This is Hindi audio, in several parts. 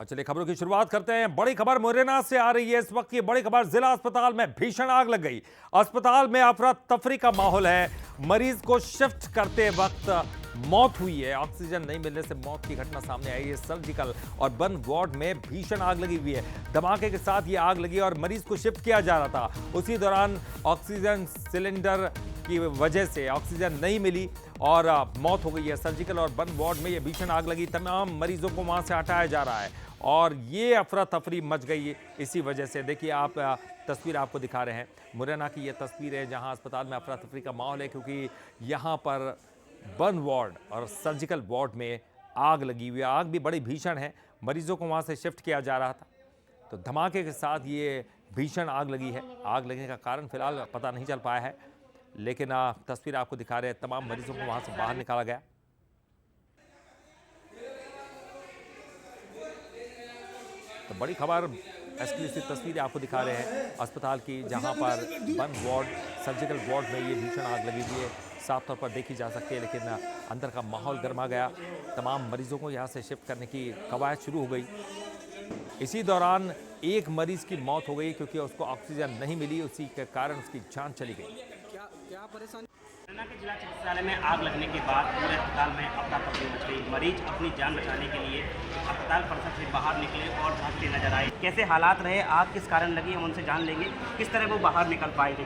चलिए खबरों की शुरुआत करते हैं। बड़ी खबर मुरैना से आ रही है। इस वक्त की बड़ी खबर, जिला अस्पताल में भीषण आग लग गई। अस्पताल में अफरा तफरी का माहौल है। मरीज को शिफ्ट करते वक्त मौत हुई है। ऑक्सीजन नहीं मिलने से मौत की घटना सामने आई है। सर्जिकल और बंद वार्ड में भीषण आग लगी हुई है। धमाके के साथ ये आग लगी और मरीज को शिफ्ट किया जा रहा था। उसी दौरान ऑक्सीजन सिलेंडर की वजह से ऑक्सीजन नहीं मिली और मौत हो गई है। सर्जिकल और बंद वार्ड में ये भीषण आग लगी। तमाम मरीजों को वहां से हटाया जा रहा है और ये अफरा तफरी मच गई इसी वजह से। देखिए, आप तस्वीर आपको दिखा रहे हैं। मुरैना की ये तस्वीर है जहां अस्पताल में अफरा तफरी का माहौल है, क्योंकि यहां पर बंद वार्ड और सर्जिकल वार्ड में आग लगी हुई है। आग भी बड़ी भीषण है। मरीजों को वहां से शिफ्ट किया जा रहा था तो धमाके के साथ ये भीषण आग लगी है। आग लगने का कारण फिलहाल पता नहीं चल पाया है, लेकिन तस्वीर आपको दिखा रहे हैं। तमाम मरीजों को वहां से बाहर निकाला गया। तो बड़ी खबर, एक्सक्लूसिव तस्वीरें आपको दिखा रहे हैं अस्पताल की, जहां पर बंद वार्ड सर्जिकल वार्ड में ये भीषण आग लगी हुई है। साफ तौर पर देखी जा सकती है, लेकिन अंदर का माहौल गर्मा गया। तमाम मरीजों को यहां से शिफ्ट करने की कवायद शुरू हो गई। इसी दौरान एक मरीज की मौत हो गई क्योंकि उसको ऑक्सीजन नहीं मिली। उसी के कारण उसकी जान चली गई। क्या परेशानी? मुरैना के जिला चिकित्सालय में आग लगने के बाद पूरे अस्पताल में अफरा तफरी मच गई। मरीज अपनी जान बचाने के लिए अस्पताल परिसर से बाहर निकले और भागते नजर आए। कैसे हालात रहे, आग किस कारण लगी, हम उनसे जान लेंगे। किस तरह वो बाहर निकल पाए थे,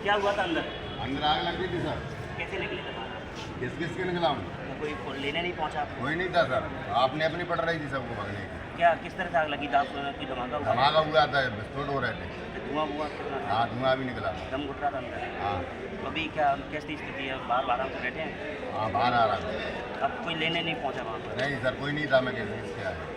क्या हुआ था अंदर? अंदर आग लग गई थी सर। कैसे निकले थे बाहर? किस के निकला हूँ? कोई लेने नहीं पहुंचा? कोई नहीं था सर, आपने अपनी पड़ रही थी सबको भगने की। क्या किस तरह से आग लगी था? कोई धमाका हुआ? धमाका हुआ था, विस्फोट हो रहे थे। धुआं हुआ कितना था? हाँ, धुआं भी निकला। दम घुट रहा था अंदर? हाँ। तो अभी क्या कैसी स्थिति है? बाहर आराम से बैठे हैं? हाँ, बाहर आ रहा था। अब कोई लेने नहीं पहुंचा वहाँ पर? नहीं सर, कोई नहीं था। मैं किसके आया।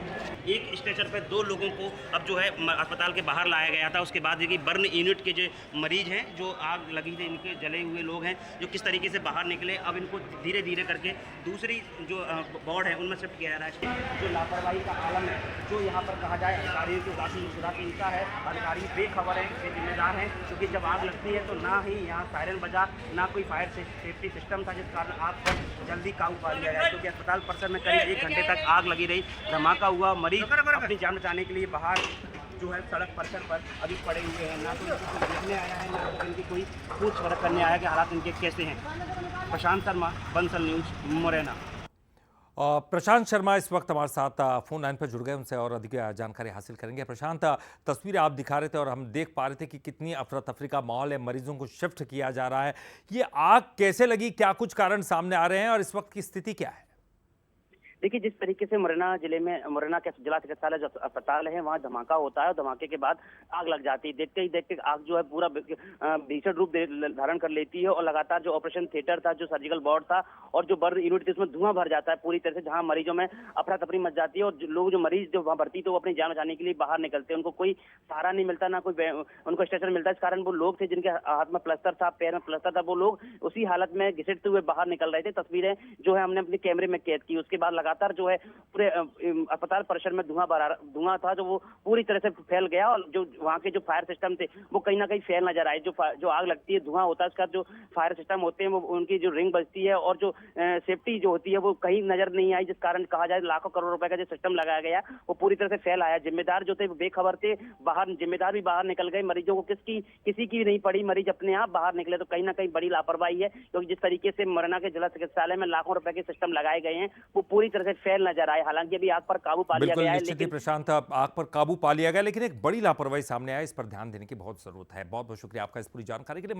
एक स्ट्रेचर पर 2 लोगों को अब जो है अस्पताल के बाहर लाया गया था। उसके बाद देखिए बर्न यूनिट के जो मरीज हैं, जो आग लगी थी, इनके जले हुए लोग हैं, जो किस तरीके से बाहर निकले। अब इनको धीरे धीरे करके दूसरी जो वार्ड है उनमें शिफ्ट किया जा रहा है। जो लापरवाही का आलम है, जो यहाँ पर कहा जाए अधिकारियों की काफ़ी उदासीनता है। अधिकारी बेखबर हैं, वे जिम्मेदार हैं, क्योंकि जब आग लगती है तो ना ही यहाँ सायरन बजा, ना कोई फायर सेफ्टी सिस्टम था, जिस कारण आग पर जल्दी काबू पा लिया जाए। क्योंकि अस्पताल परिसर में करीब 1 घंटे तक आग लगी रही। धमाका हुआ, मरीज अपनी जान बचाने के लिए बाहर जो है सड़क परिसर पर अभी पड़े हुए हैं। ना तो इनको देखने आया है, ना तो इनकी कोई पूछ परख करने आया कि हालात इनके कैसे हैं। प्रशांत शर्मा, बंसल न्यूज, मुरैना। प्रशांत शर्मा इस वक्त हमारे साथ फोन लाइन पर जुड़ गए। उनसे और अधिक जानकारी हासिल करेंगे। प्रशांत, तस्वीरें आप दिखा रहे थे और हम देख पा रहे थे कि कितनी अफरा तफरी का माहौल है। मरीजों को शिफ्ट किया जा रहा है। ये आग कैसे लगी, क्या कुछ कारण सामने आ रहे हैं और इस वक्त की स्थिति क्या है? देखिए, जिस तरीके से मुरैना के जिला चिकित्सालय जो अस्पताल है, वहाँ धमाका होता है और धमाके के बाद आग लग जाती है। देखते ही देखते आग जो है पूरा भीषण रूप धारण कर लेती है और लगातार जो ऑपरेशन थिएटर था, जो सर्जिकल वार्ड था और जो बर्न यूनिट थी, उसमें धुआं भर जाता है पूरी तरह से, जहाँ मरीजों में अफरा तफरी मच जाती है। और लोग, जो मरीज जो वहाँ भर्ती थे, वो अपनी जान बचाने के लिए बाहर निकलते हैं। उनको कोई सहारा नहीं मिलता, ना कोई उनको स्ट्रेचर मिलता। इस कारण वो लोग थे जिनके हाथ में प्लास्टर था, पैर में प्लास्टर था, वो लोग उसी हालत में घिसटते हुए बाहर निकल रहे थे। तस्वीरें जो है हमने अपने कैमरे में कैद की। उसके बाद लगातार जो है पूरे अस्पताल परिसर में धुआं था, जो वो पूरी तरह से फैल गया और जो वहाँ के जो फायर सिस्टम थे वो कहीं ना कहीं फैल नजर आए। जो आग लगती है, धुआं होता है, उसका जो फायर सिस्टम होते हैं वो उनकी जो रिंग बजती है और जो सेफ्टी जो होती है वो कहीं नजर नहीं आई, जिस कारण कहा जाए लाखों करोड़ रुपए का जो सिस्टम लगाया गया वो पूरी तरह से फैल आया। जिम्मेदार जो थे वो बेखबर थे, जिम्मेदार भी बाहर निकल गए। मरीजों को किसी की नहीं पड़ी, मरीज अपने आप बाहर निकले। तो कहीं ना कहीं बड़ी लापरवाही है, क्योंकि जिस तरीके से मुरैना के जिला चिकित्सालय में लाखों रुपए के सिस्टम लगाए गए हैं, वो पूरी तरह से फैल नजर आए। हालांकि अभी आग पर काबू पा लिया गया है, लेकिन प्रशांत, आग पर काबू पा लिया गया, लेकिन एक बड़ी लापरवाही सामने आई। इस पर ध्यान देने की बहुत जरूरत है। बहुत बहुत शुक्रिया आपका इस पूरी जानकारी के लिए।